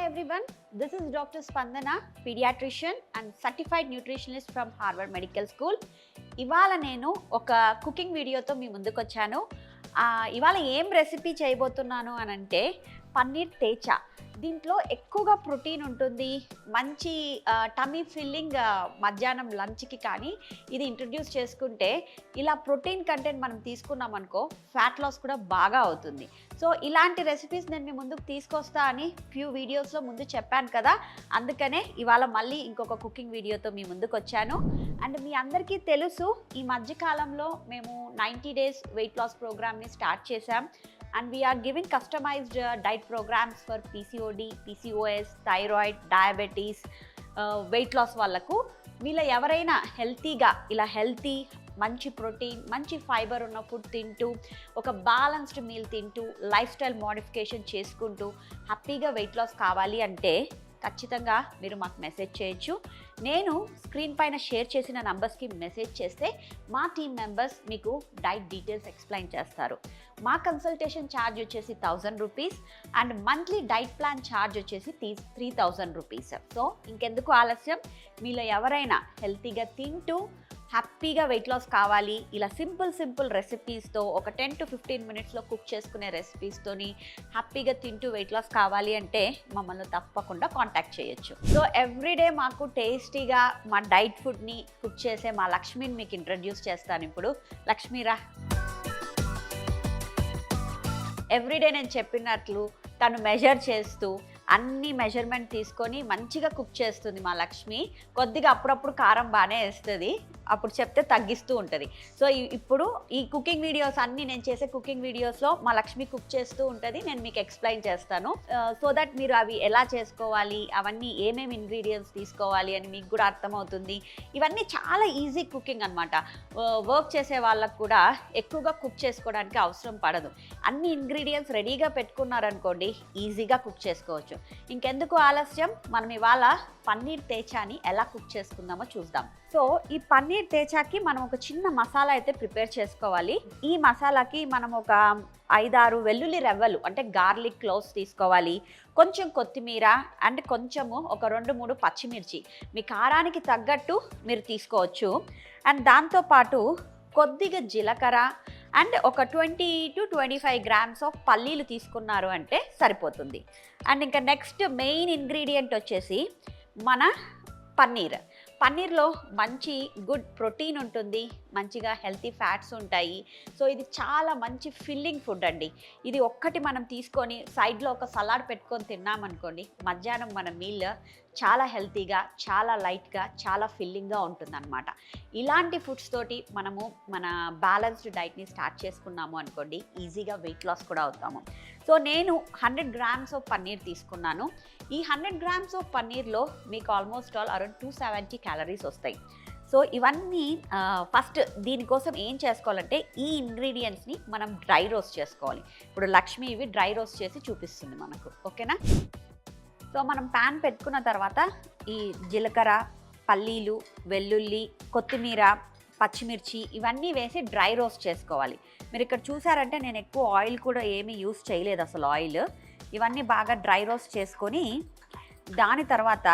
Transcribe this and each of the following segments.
everyone, this is Dr. Spandana, pediatrician and certified nutritionist from Harvard Medical School. ఇవాళ నేను ఒక cooking వీడియోతో మీ ముందుకు వచ్చాను. ఇవాళ ఏం రెసిపీ చేయబోతున్నాను అనంటే పన్నీర్ తేచా. దీంట్లో ఎక్కువగా ప్రోటీన్ ఉంటుంది, మంచి టమీ ఫిల్లింగ్ మధ్యాహ్నం లంచ్కి కానీ ఇది ఇంట్రడ్యూస్ చేసుకుంటే ఇలా ప్రోటీన్ కంటెంట్ మనం తీసుకున్నాం అనుకో ఫ్యాట్ లాస్ కూడా బాగా అవుతుంది. సో ఇలాంటి రెసిపీస్ నేను మీ ముందుకు తీసుకొస్తా అని ఫ్యూ వీడియోస్లో ముందు చెప్పాను కదా, అందుకనే ఇవాళ మళ్ళీ ఇంకొక కుకింగ్ వీడియోతో మీ ముందుకు వచ్చాను. అండ్ మీ అందరికీ తెలుసు, ఈ మధ్యకాలంలో మేము 90 days వెయిట్ లాస్ ప్రోగ్రామ్ని స్టార్ట్ చేశాం. And we are giving customized diet programs for PCOD, PCOS, thyroid, diabetes, weight loss వాళ్ళకు. మీలో ఎవరైనా హెల్తీగా ఇలా హెల్తీ మంచి ప్రోటీన్ మంచి ఫైబర్ ఉన్న ఫుడ్ తింటూ ఒక బ్యాలెన్స్డ్ మీల్ తింటూ లైఫ్ స్టైల్ మోడిఫికేషన్ చేసుకుంటూ హ్యాపీగా వెయిట్ లాస్ కావాలి అంటే ఖచ్చితంగా మీరు మాకు మెసేజ్ చేయొచ్చు. నేను స్క్రీన్ పైన షేర్ చేసిన నంబర్స్కి మెసేజ్ చేస్తే మా టీమ్ మెంబర్స్ మీకు డైట్ డీటెయిల్స్ ఎక్స్ప్లెయిన్ చేస్తారు. మా కన్సల్టేషన్ ఛార్జ్ వచ్చేసి 1000 rupees and monthly diet plan charge వచ్చేసి 3000 రూపీస్. సో ఇంకెందుకు ఆలస్యం, మీలో ఎవరైనా హెల్తీగా తింటూ హ్యాపీగా వెయిట్ లాస్ కావాలి, ఇలా సింపుల్ రెసిపీస్తో ఒక 10 to 15 minutesలో కుక్ చేసుకునే రెసిపీస్తోని హ్యాపీగా తింటూ వెయిట్ లాస్ కావాలి అంటే మమ్మల్ని తప్పకుండా కాంటాక్ట్ చేయొచ్చు. సో ఎవ్రీడే మాకు టేస్టీగా మా డైట్ ఫుడ్ని కుక్ చేసే మా లక్ష్మిని మీకు ఇంట్రడ్యూస్ చేస్తాను. ఇప్పుడు లక్ష్మీరా, ఎవ్రీడే నేను చెప్పినట్లు తను మెజర్ చేస్తూ అన్ని మెజర్మెంట్ తీసుకొని మంచిగా కుక్ చేస్తుంది మా లక్ష్మి. కొద్దిగా అప్పుడప్పుడు కారం బాగానే వేస్తుంది, అప్పుడు చెప్తే తగ్గిస్తూ ఉంటుంది. సో ఇప్పుడు ఈ కుకింగ్ వీడియోస్ అన్నీ నేను చేసే కుకింగ్ వీడియోస్లో మా లక్ష్మి కుక్ చేస్తూ ఉంటుంది, నేను మీకు ఎక్స్ప్లెయిన్ చేస్తాను. సో దట్ మీరు అవి ఎలా చేసుకోవాలి, అవన్నీ ఏమేమి ఇంగ్రీడియంట్స్ తీసుకోవాలి అని మీకు కూడా అర్థమవుతుంది. ఇవన్నీ చాలా ఈజీ కుకింగ్ అనమాట. వర్క్ చేసే వాళ్ళకు కూడా ఎక్కువగా కుక్ చేసుకోవడానికి అవసరం పడదు. అన్ని ఇంగ్రీడియంట్స్ రెడీగా పెట్టుకున్నారనుకోండి, ఈజీగా కుక్ చేసుకోవచ్చు. ఇంకెందుకు ఆలస్యం, మనం ఇవాళ పన్నీర్ తేచాని ఎలా కుక్ చేసుకుందామో చూద్దాం. సో ఈ పన్నీర్ తేచాకి మనం ఒక చిన్న మసాలా అయితే ప్రిపేర్ చేసుకోవాలి. ఈ మసాలాకి మనం ఒక 5-6 వెల్లుల్లి రెవ్వలు అంటే గార్లిక్ క్లోవ్స్ తీసుకోవాలి, కొంచెం కొత్తిమీర అండ్ కొంచెము ఒక 2-3 పచ్చిమిర్చి మీ కారానికి తగ్గట్టు మీరు తీసుకోవచ్చు. అండ్ దాంతోపాటు కొద్దిగా జీలకర్ర అండ్ ఒక 20 to 25 grams ఆఫ్ పల్లీలు తీసుకున్నారు అంటే సరిపోతుంది. అండ్ ఇంకా నెక్స్ట్ మెయిన్ ఇంగ్రీడియంట్ వచ్చేసి మన పన్నీర్లో మంచి గుడ్ ప్రోటీన్ ఉంటుంది, మంచిగా హెల్తీ ఫ్యాట్స్ ఉంటాయి. సో ఇది చాలా మంచి ఫిల్లింగ్ ఫుడ్ అండి. ఇది ఒక్కటి మనం తీసుకొని సైడ్లో ఒక సలాడ్ పెట్టుకొని తిన్నామనుకోండి, మధ్యాహ్నం మన మీల్ చాలా హెల్తీగా, చాలా లైట్గా, చాలా ఫిల్లింగ్గా ఉంటుందన్నమాట. ఇలాంటి ఫుడ్స్ తోటి మనము మన బ్యాలెన్స్డ్ డైట్ని స్టార్ట్ చేసుకున్నాము అనుకోండి, ఈజీగా వెయిట్ లాస్ కూడా అవుతాము. సో నేను 100 grams ఆఫ్ పన్నీర్ తీసుకున్నాను. ఈ 100 grams ఆఫ్ పన్నీర్లో మీకు ఆల్మోస్ట్ అరౌండ్ 270 calories వస్తాయి. సో ఇవన్నీ ఫస్ట్ దీనికోసం ఏం చేసుకోవాలంటే ఈ ఇంగ్రీడియంట్స్ని మనం డ్రై రోస్ట్ చేసుకోవాలి. ఇప్పుడు లక్ష్మి ఇవి డ్రై రోస్ట్ చేసి చూపిస్తుంది మనకు, ఓకేనా? సో మనం ప్యాన్ పెట్టుకున్న తర్వాత ఈ జీలకర్ర, పల్లీలు, వెల్లుల్లి, కొత్తిమీర, పచ్చిమిర్చి ఇవన్నీ వేసి డ్రై రోస్ట్ చేసుకోవాలి. మీరు ఇక్కడ చూసారంటే నేను ఎక్కువ ఆయిల్ కూడా ఏమీ యూస్ చేయలేదు అసలు. ఆయిల్ ఇవన్నీ బాగా డ్రై రోస్ట్ చేసుకొని దాని తర్వాత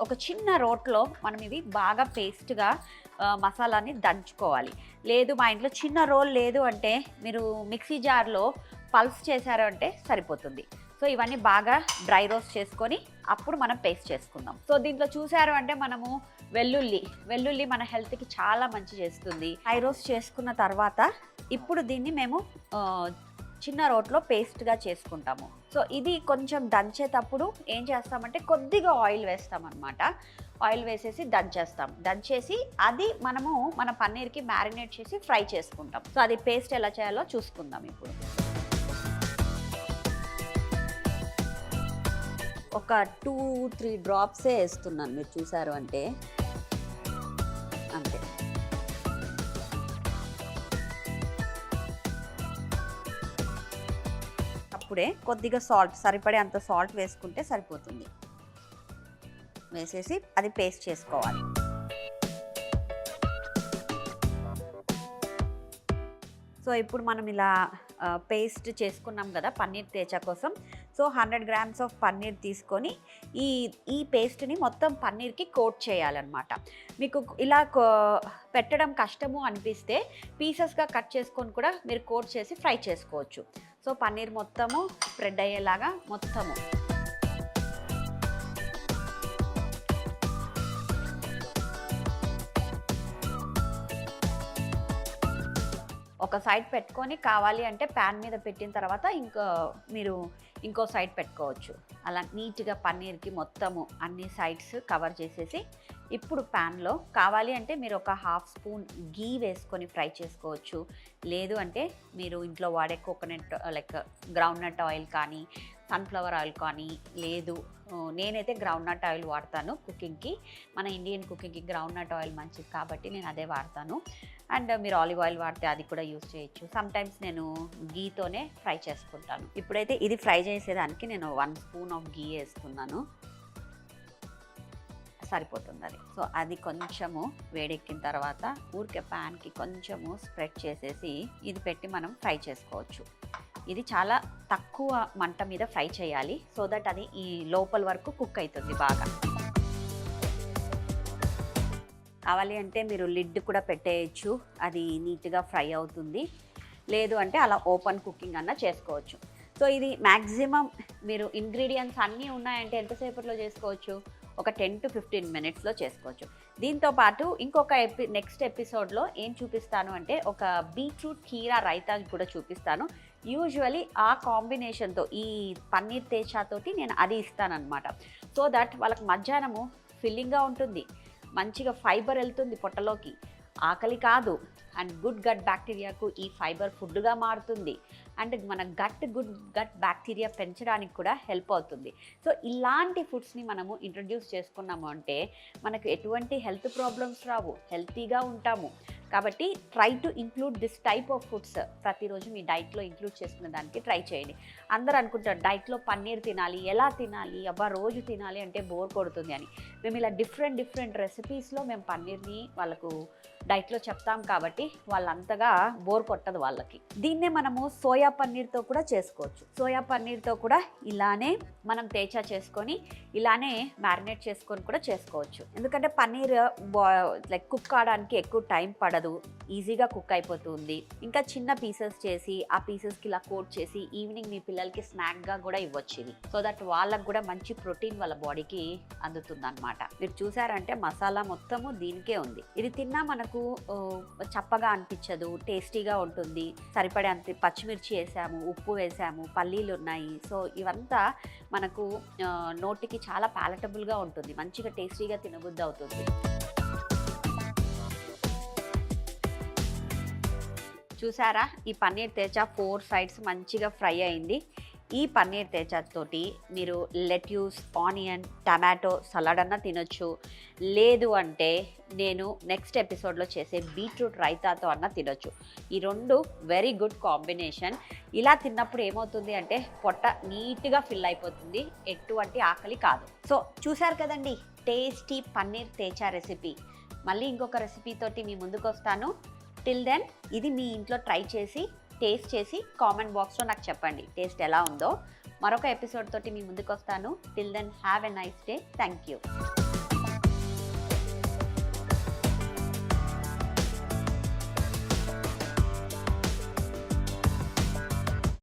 ఒక చిన్న రోట్లో మనం ఇవి బాగా పేస్ట్గా మసాలాని దంచుకోవాలి. లేదు మా ఇంట్లో చిన్న రోల్ లేదు అంటే మీరు మిక్సీ జార్లో పల్స్ చేశారు అంటే సరిపోతుంది. సో ఇవన్నీ బాగా డ్రై రోస్ట్ చేసుకొని అప్పుడు మనం పేస్ట్ చేసుకుందాం. సో దీంట్లో చూసారు అంటే మనము వెల్లుల్లి మన హెల్త్కి చాలా మంచి చేస్తుంది. డ్రై రోస్ట్ చేసుకున్న తర్వాత ఇప్పుడు దీన్ని మేము చిన్న రోట్లో పేస్ట్గా చేసుకుంటాము. సో ఇది కొంచెం దంచేటప్పుడు ఏం చేస్తామంటే కొద్దిగా ఆయిల్ వేస్తామన్నమాట. ఆయిల్ వేసేసి దంచేసి అది మనము మన పన్నీర్కి మ్యారినేట్ చేసి ఫ్రై చేసుకుంటాం. సో అది పేస్ట్ ఎలా చేయాలో చూసుకుందాం ఇప్పుడు. ఒక 2-3 డ్రాప్సే వేస్తున్నాను, మీరు చూసారు అంటే అంతే. అప్పుడే కొద్దిగా సాల్ట్, సరిపడే అంత సాల్ట్ వేసుకుంటే సరిపోతుంది. వేసేసి అది పేస్ట్ చేసుకోవాలి. సో ఇప్పుడు మనం ఇలా పేస్ట్ చేసుకున్నాం కదా పన్నీర్ తేచా కోసం. సో 100 గ్రామ్స్ ఆఫ్ పన్నీర్ తీసుకొని ఈ పేస్ట్ని మొత్తం పన్నీర్కి కోట్ చేయాలన్నమాట. మీకు ఇలా పెట్టడం కష్టము అనిపిస్తే పీసెస్గా కట్ చేసుకొని కూడా మీరు కోట్ చేసి ఫ్రై చేసుకోవచ్చు. సో పన్నీర్ మొత్తము స్ప్రెడ్ అయ్యేలాగా మొత్తము ఒక సైడ్ పెట్టుకొని కావాలి అంటే ప్యాన్ మీద పెట్టిన తర్వాత మీరు ఇంకో సైడ్ పెట్టుకోవచ్చు. అలా నీట్గా పన్నీర్కి మొత్తము అన్ని సైడ్స్ కవర్ చేసేసి ఇప్పుడు ప్యాన్లో కావాలి అంటే మీరు ఒక 1/2 స్పూన్ గీ వేసుకొని ఫ్రై చేసుకోవచ్చు. లేదు అంటే మీరు ఇంట్లో వాడే కోకోనట్ లైక్ గ్రౌండ్నట్ ఆయిల్ కానీ సన్ఫ్లవర్ ఆయిల్ కానీ, లేదు నేనైతే గ్రౌండ్నట్ ఆయిల్ వాడతాను కుకింగ్కి. మన ఇండియన్ కుకింగ్కి గ్రౌండ్నట్ ఆయిల్ మంచిది కాబట్టి నేను అదే వాడతాను. అండ్ మీరు ఆలివ్ ఆయిల్ వాడితే అది కూడా యూస్ చేయొచ్చు. సమ్టైమ్స్ నేను గీతోనే ఫ్రై చేసుకుంటాను. ఇప్పుడైతే ఇది ఫ్రై చేసేదానికి నేను 1 స్పూన్ ఆఫ్ గీ వేస్తున్నాను, సరిపోతుంది అది. సో అది కొంచెము వేడెక్కిన తర్వాత ఊరికే ప్యాన్కి కొంచెము స్ప్రెడ్ చేసేసి ఇది పెట్టి మనం ఫ్రై చేసుకోవచ్చు. ఇది చాలా తక్కువ మంట మీద ఫ్రై చేయాలి, సో దట్ అది ఈ లోపల వరకు కుక్ అవుతుంది బాగా. కావాలి అంటే మీరు లిడ్ కూడా పెట్టేయచ్చు, అది నీట్గా ఫ్రై అవుతుంది. లేదు అంటే అలా ఓపెన్ కుకింగ్ అన్నా చేసుకోవచ్చు. సో ఇది మ్యాక్సిమం మీరు ఇంగ్రీడియంట్స్ అన్నీ ఉన్నాయంటే ఎంతసేపట్లో చేసుకోవచ్చు, ఒక 10 to 15 మినిట్స్లో చేసుకోవచ్చు. దీంతోపాటు ఇంకొక నెక్స్ట్ ఎపిసోడ్లో ఏం చూపిస్తాను అంటే ఒక బీట్రూట్ కీరా రైతా కూడా చూపిస్తాను. యూజువలీ ఆ కాంబినేషన్తో ఈ పన్నీర్ తేచాతోటి నేను అది ఇస్తానన్నమాట. సో దట్ వాళ్ళకి మధ్యాహ్నము ఫిల్లింగ్గా ఉంటుంది, మంచిగా ఫైబర్ వెళ్తుంది పొట్టలోకి, ఆకలి కాదు, అండ్ గుడ్ గట్ బ్యాక్టీరియాకు ఈ ఫైబర్ ఫుడ్గా మారుతుంది, అండ్ మన గుడ్ గట్ బ్యాక్టీరియా పెంచడానికి కూడా హెల్ప్ అవుతుంది. సో ఇలాంటి ఫుడ్స్ని మనము ఇంట్రడ్యూస్ చేసుకున్నాము అంటే మనకు ఎటువంటి హెల్త్ ప్రాబ్లమ్స్ రావు, హెల్తీగా ఉంటాము. కాబట్టి try to include this type of foods ప్రతిరోజు మీ డైట్లో ఇంక్లూడ్ చేసుకునే దానికి ట్రై చేయండి. అందరూ అనుకుంటారు డైట్లో పన్నీర్ తినాలి, ఎలా తినాలి, అబ్బా రోజు తినాలి అంటే బోర్ కొడుతుంది అని. మేము ఇలా డిఫరెంట్ రెసిపీస్లో మేము పన్నీర్ని వాళ్ళకు డైట్లో చెప్తాం కాబట్టి వాళ్ళంతగా బోర్ కొట్టదు వాళ్ళకి. దీన్నే మనము సోయా పన్నీర్తో కూడా చేసుకోవచ్చు. సోయా పన్నీర్తో కూడా ఇలానే మనం తేచా చేసుకొని ఇలానే మ్యారినేట్ చేసుకొని కూడా చేసుకోవచ్చు. ఎందుకంటే పన్నీర్ లైక్ కుక్ కావడానికి ఎక్కువ టైం పడదు, ఈజీగా కుక్ అయిపోతుంది. ఇంకా చిన్న పీసెస్ చేసి ఆ పీసెస్కి ఇలా కోట్ చేసి ఈవినింగ్ మీ పిల్లలకి స్నాక్గా కూడా ఇవ్వచ్చు ఇది. సో దట్ వాళ్ళకు కూడా మంచి ప్రోటీన్ వాళ్ళ బాడీకి అందుతుంది అనమాట. మీరు చూసారంటే మసాలా మొత్తము దీనికే ఉంది. ఇది తిన్నా మనకు చప్పగా అనిపించదు, టేస్టీగా ఉంటుంది. సరిపడే అంత పచ్చిమిర్చి వేసాము, ఉప్పు వేసాము, పల్లీలు ఉన్నాయి. సో ఇవంతా మనకు నోటికి చాలా ప్యాలటబుల్గా ఉంటుంది, మంచిగా టేస్టీగా తినబుద్ధి అవుతుంది. చూసారా ఈ పన్నీర్ తేచా 4 సైడ్స్ మంచిగా ఫ్రై అయింది. ఈ పన్నీర్ తేచాతోటి మీరు లెట్యూస్, ఆనియన్, టమాటో సలాడ్ అన్నా తినొచ్చు. లేదు అంటే నేను నెక్స్ట్ ఎపిసోడ్లో చేసే బీట్రూట్ రైతాతో అన్నా తినొచ్చు. ఈ 2 వెరీ గుడ్ కాంబినేషన్. ఇలా తిన్నప్పుడు ఏమవుతుంది అంటే పొట్ట నీట్గా ఫిల్ అయిపోతుంది, ఎటువంటి ఆకలి కాదు. సో చూసారు కదండి టేస్టీ పన్నీర్ తేచా రెసిపీ. మళ్ళీ ఇంకొక రెసిపీతోటి మీ ముందుకు వస్తాను. టిల్ దెన్ ఇది మీ ఇంట్లో ట్రై చేసి టేస్ట్ చేసి కామెంట్ బాక్స్లో నాకు చెప్పండి టేస్ట్ ఎలా ఉందో. మరొక ఎపిసోడ్ తోటి మీ ముందుకు వస్తాను. Till then have a nice day. Thank you.